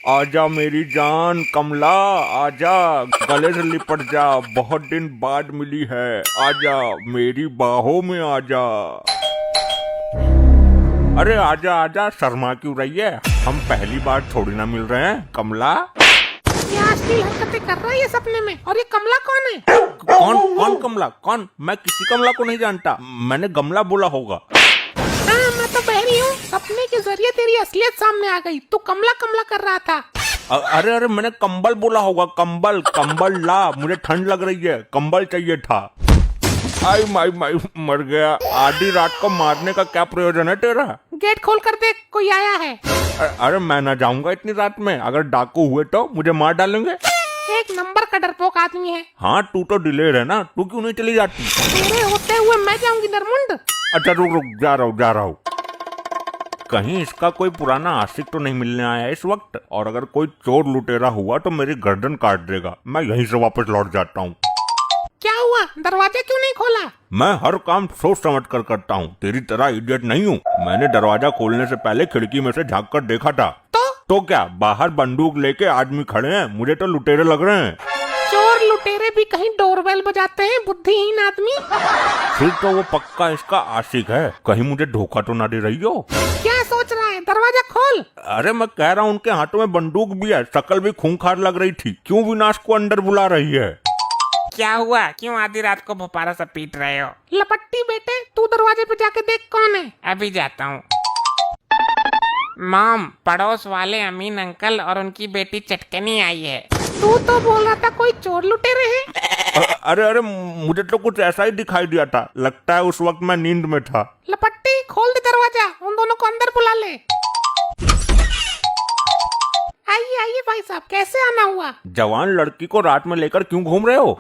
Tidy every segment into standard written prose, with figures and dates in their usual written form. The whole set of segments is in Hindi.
आजा मेरी जान कमला, आजा गले से लिपट जा, बहुत दिन बाद मिली है, आजा मेरी बाहों में आजा। अरे आजा आजा, शर्मा क्यों रही है? हम पहली बार थोड़ी ना मिल रहे हैं कमला। क्या अश्लील हरकतें कर रहा है ये सपने में? और ये कमला कौन है? कौन कौन कमला? कौन? मैं किसी कमला को नहीं जानता, मैंने गमला बोला होगा। हाँ, मैं तो बहरी हूँ। सपने के जरिए तेरी असलियत सामने आ गई। तू कमला कमला कर रहा था। अरे अरे, मैंने कंबल बोला होगा। कंबल कंबल ला, मुझे ठंड लग रही है, कंबल चाहिए था। आई माई माई, मर गया। आधी रात को मारने का क्या प्रयोजन है तेरा? गेट खोल कर देख, कोई आया है। अरे मैं ना जाऊंगा इतनी रात में, अगर डाकू हुए तो मुझे मार डालेंगे। एक नंबर का डरपोक आदमी है। हाँ, तू तो डिलेर है ना, तू क्यों नहीं चली जाती? तेरे होते हुए मैं जाऊंगी नरमुंड। अच्छा रुक रुक, जा रहा हूँ। कहीं इसका कोई पुराना आशिक तो नहीं मिलने आया इस वक्त? और अगर कोई चोर लुटेरा हुआ तो मेरी गर्दन काट देगा। मैं यहीं से वापस लौट जाता हूँ। क्या हुआ? दरवाजा क्यों नहीं खोला? मैं हर काम सोच समझ कर करता हूँ, तेरी तरह इडियट नहीं हूँ। मैंने दरवाजा खोलने से पहले खिड़की में से झांक कर देखा था। तो क्या, बाहर बंदूक लेके आदमी खड़े हैं, मुझे तो लुटेरे लग रहे हैं। चोर लुटेरे भी कहीं डोरबेल बजाते हैं, बुद्धिहीन आदमी। फिर तो वो पक्का इसका आशिक है, कहीं मुझे धोखा तो ना दे रही हो। क्या सोच रहा है? दरवाजा खोल। अरे मैं कह रहा हूँ, उनके हाथों में बंदूक भी है, शक्ल भी खूंखार लग रही थी, क्यों विनाश को अंदर बुला रही है? क्या हुआ? क्यों आधी रात को भोपारा सा पीट रहे हो? लपट्टी बेटे, तू दरवाजे पे जाके देख कौन है। अभी जाता हूँ। मॉम, पड़ोस वाले अमीन अंकल और उनकी बेटी चटकनी आई है। तू तो बोल रहा था कोई चोर लुटेरे हैं। अरे अरे, मुझे तो कुछ ऐसा ही दिखाई दिया था, लगता है उस वक्त मैं नींद में था। लपट्टी खोल दे दरवाजा, उन दोनों को अंदर बुला ले। आइए आइए भाई साहब, कैसे आना हुआ? जवान लड़की को रात में लेकर क्यों घूम रहे हो?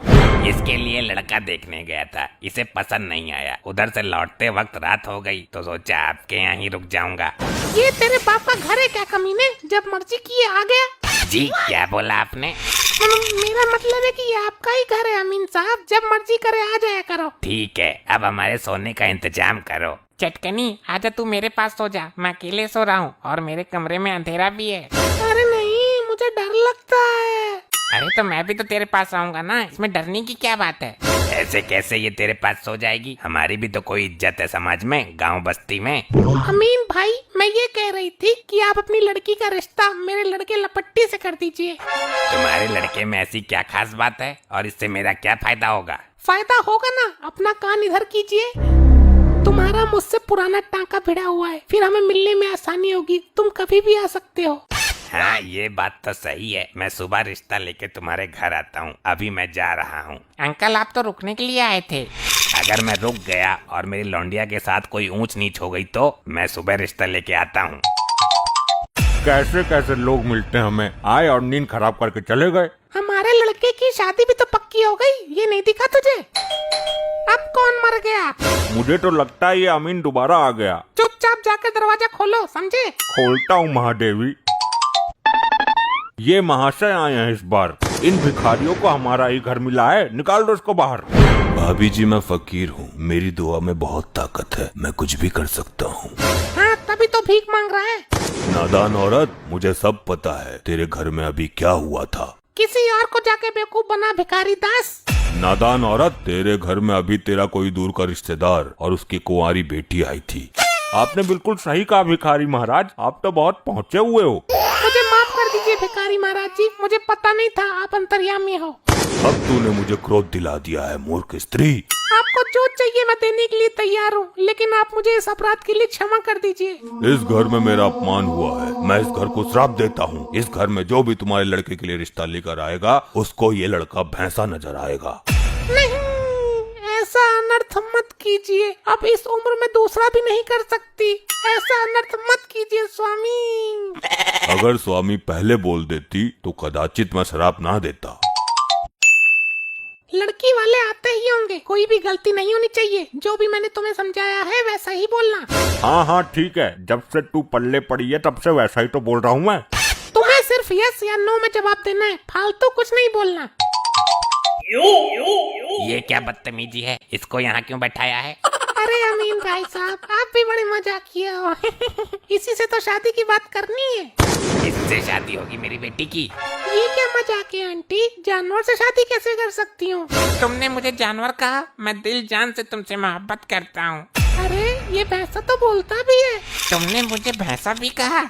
इसके लिए लड़का देखने गया था, इसे पसंद नहीं आया। उधर से लौटते वक्त रात हो गई तो सोचा आपके यहाँ ही रुक जाऊंगा। ये तेरे बाप का घर है क्या कमीने? जब मर्जी किए आ गया। जी, क्या बोला आपने? मेरा मतलब है कि ये आपका ही घर है अमीन साहब, जब मर्जी करे आ जाया करो। ठीक है, अब हमारे सोने का इंतजाम करो। चटकनी, आजा तू मेरे पास सो जा, मैं अकेले सो रहा हूँ और मेरे कमरे में अंधेरा भी है। अरे नहीं, मुझे डर लगता है। अरे तो मैं भी तो तेरे पास आऊंगा ना, इसमें डरने की क्या बात है? ऐसे कैसे ये तेरे पास सो जाएगी? हमारी भी तो कोई इज्जत है समाज में, गांव बस्ती में। अमीन भाई, मैं ये कह रही थी कि आप अपनी लड़की का रिश्ता मेरे लड़के लपट्टी से कर दीजिए। तुम्हारे लड़के में ऐसी क्या खास बात है और इससे मेरा क्या फायदा होगा? फायदा होगा ना, अपना कान इधर कीजिए। तुम्हारा मुझसे पुराना टांका भिड़ा हुआ है, फिर हमें मिलने में आसानी होगी, तुम कभी भी आ सकते हो। हाँ, ये बात तो सही है। मैं सुबह रिश्ता लेके तुम्हारे घर आता हूँ, अभी मैं जा रहा हूँ। अंकल, आप तो रुकने के लिए आए थे। अगर मैं रुक गया और मेरी लौंडिया के साथ कोई ऊंच नीच हो गई तो मैं सुबह रिश्ता लेके आता हूँ। कैसे कैसे लोग मिलते हैं हमें, आए और नींद खराब करके चले गए। हमारे लड़के की शादी भी तो पक्की हो गई, ये नहीं दिखा तुझे? अब कौन मर गया? मुझे तो लगता है ये अमीन दोबारा आ गया। चुपचाप जाकर दरवाजा खोलो, समझे? खोलता हूँ महादेवी। ये महाशय आए हैं इस बार, इन भिखारियों को हमारा ही घर मिला है, निकाल दो इसको बाहर। भाभी जी, मैं फकीर हूँ, मेरी दुआ में बहुत ताकत है, मैं कुछ भी कर सकता हूँ। हाँ, तभी तो भीख मांग रहा है। नादान औरत, मुझे सब पता है, तेरे घर में अभी क्या हुआ था। किसी और को जाके बेवकूफ बना भिखारी दास। नादान औरत, तेरे घर में अभी तेरा कोई दूर का रिश्तेदार और उसकी कुंवारी बेटी आई थी। आपने बिल्कुल सही कहा भिखारी महाराज, आप तो बहुत पहुँचे हुए हो। मुझे माफ कर दीजिए भिखारी महाराज जी, मुझे पता नहीं था आप अंतर्यामी हो। अब तूने मुझे क्रोध दिला दिया है, मूर्ख स्त्री। आपको जो चाहिए मैं देने के लिए तैयार हूँ, लेकिन आप मुझे इस अपराध के लिए क्षमा कर दीजिए। इस घर में मेरा अपमान हुआ है, मैं इस घर को श्राप देता हूँ। इस घर में जो भी तुम्हारे लड़के के लिए रिश्ता लेकर आएगा, उसको ये लड़का भैंसा नजर आएगा। नहीं, ऐसा अनर्थ मत कीजिए, अब इस उम्र में दूसरा भी नहीं कर सकती। ऐसा अनर्थ मत कीजिए स्वामी। अगर स्वामी पहले बोल देती तो कदाचित मैं श्राप ना देता। लड़की वाले आते ही होंगे, कोई भी गलती नहीं होनी चाहिए। जो भी मैंने तुम्हें समझाया है वैसा ही बोलना। हाँ हाँ ठीक है, जब से तू पल्ले पड़ी है तब से वैसा ही तो बोल रहा हूँ मैं। तुम्हें सिर्फ यस या नो में जवाब देना है, फालतू कुछ नहीं बोलना। ये क्या बदतमीजी है? इसको यहाँ क्यों बैठाया है? अरे अमीन भाई साहब, आप भी बड़े मजाकिया हो। इसी से तो शादी की बात करनी है। इससे शादी होगी मेरी बेटी की। ये क्या मजाक है आंटी, जानवर से शादी कैसे कर सकती हूँ? तुमने मुझे जानवर कहा, मैं दिल जान से तुमसे मोहब्बत करता हूँ। अरे ये भैंसा तो बोलता भी है। तुमने मुझे भैंसा भी कहा।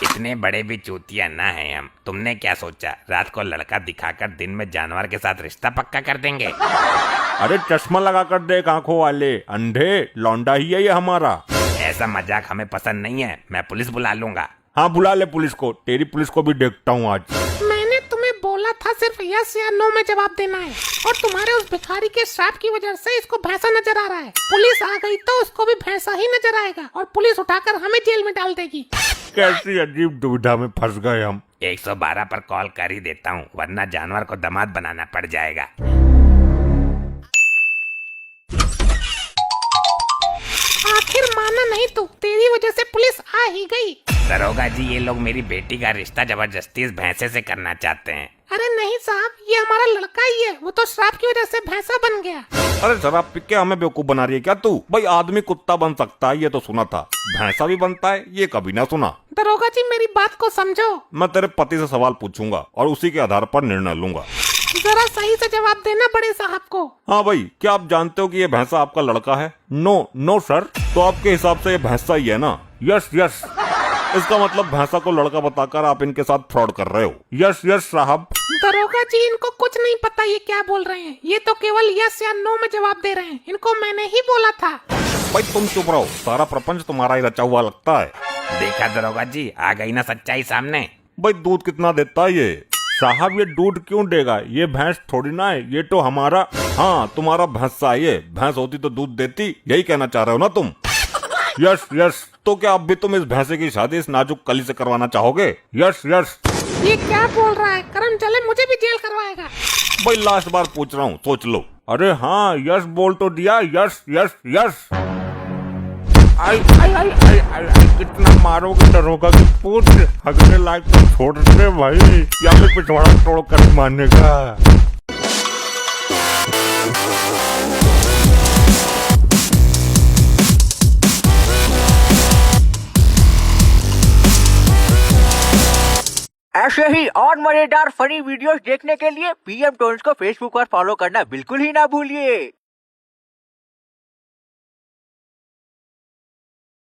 इतने बड़े भी चूतिया ना है हम। तुमने क्या सोचा, रात को लड़का दिखाकर दिन में जानवर के साथ रिश्ता पक्का कर देंगे? अरे चश्मा लगा कर देख आंखों वाले, अंधे, लौंडा ही है ये हमारा। ऐसा मजाक हमें पसंद नहीं है, मैं पुलिस बुला लूंगा। हाँ बुला ले पुलिस को, तेरी पुलिस को भी देखता हूँ आज। मैंने तुम्हें बोला था सिर्फ यस या नो में जवाब देना है, और तुम्हारे उस भिखारी के श्राप की वजह से इसको भैंसा नजर आ रहा है। पुलिस आ गई तो उसको भी भैंसा ही नजर आएगा, और पुलिस उठाकर हमें जेल में डाल देगी। कैसी अजीब दुविधा में फंस गए हम। 112 पर कॉल कर ही देता हूँ, वरना जानवर को दामाद बनाना पड़ जाएगा। आखिर माना नहीं तू, तेरी वजह से पुलिस आ ही गई। दरोगा जी, ये लोग मेरी बेटी का रिश्ता जबरदस्ती इस भैंसे से करना चाहते हैं। अरे नहीं साहब, ये हमारा लड़का ही है, वो तो श्राप की वजह से भैंसा बन गया। अरे शराब पी के हमें बेवकूफ बना रही है क्या तू? भाई आदमी कुत्ता बन सकता है ये तो सुना था, भैंसा भी बनता है ये कभी ना सुना। दरोगा जी मेरी बात को समझो। मैं तेरे पति से सवाल पूछूंगा और उसी के आधार पर निर्णय लूंगा। जरा सही से जवाब देना बड़े साहब को। हाँ भाई, क्या आप जानते हो कि ये भैंसा आपका लड़का है? No no sir. तो आपके हिसाब से ये भैंसा ही है ना? Yes yes. इसका मतलब भैंसा को लड़का बताकर आप इनके साथ फ्रॉड कर रहे हो। यस यस साहब। दरोगा जी इनको कुछ नहीं पता ये क्या बोल रहे हैं, ये तो केवल यस या नो में जवाब दे रहे हैं। इनको मैंने ही बोला था। भाई तुम चुप रहो, सारा प्रपंच तुम्हारा ही रचा हुआ लगता है। देखा दरोगा जी, आ गई ना सच्चाई सामने। भाई दूध कितना देता है ये? साहब ये दूध क्यों देगा, ये भैंस थोड़ी ना है, ये तो हमारा, हाँ तुम्हारा भैंसा है ये। भैंस होती तो दूध देती, यही कहना चाह रहे हो ना तुम? Yes yes. तो क्या अब भी तुम इस भैंसे की शादी इस नाजुक कली से करवाना चाहोगे? Yes yes. ये क्या बोल रहा है? करम चले मुझे भी जेल करवाएगा। भाई लास्ट बार पूछ रहा हूँ, सोच लो। अरे हाँ यस बोल तो दिया, यस यस यस। आई आई आई आई आई आई, कितना मारोगे दरोगा की पूछ, हगने लायक तो छोड़ दे भाई, या फिर पिछवाड़ा तोड़ कर मारने का। ऐसे ही और मजेदार फनी वीडियोस देखने के लिए पीएम टोन्स को फेसबुक पर फॉलो करना बिल्कुल ही ना भूलिए।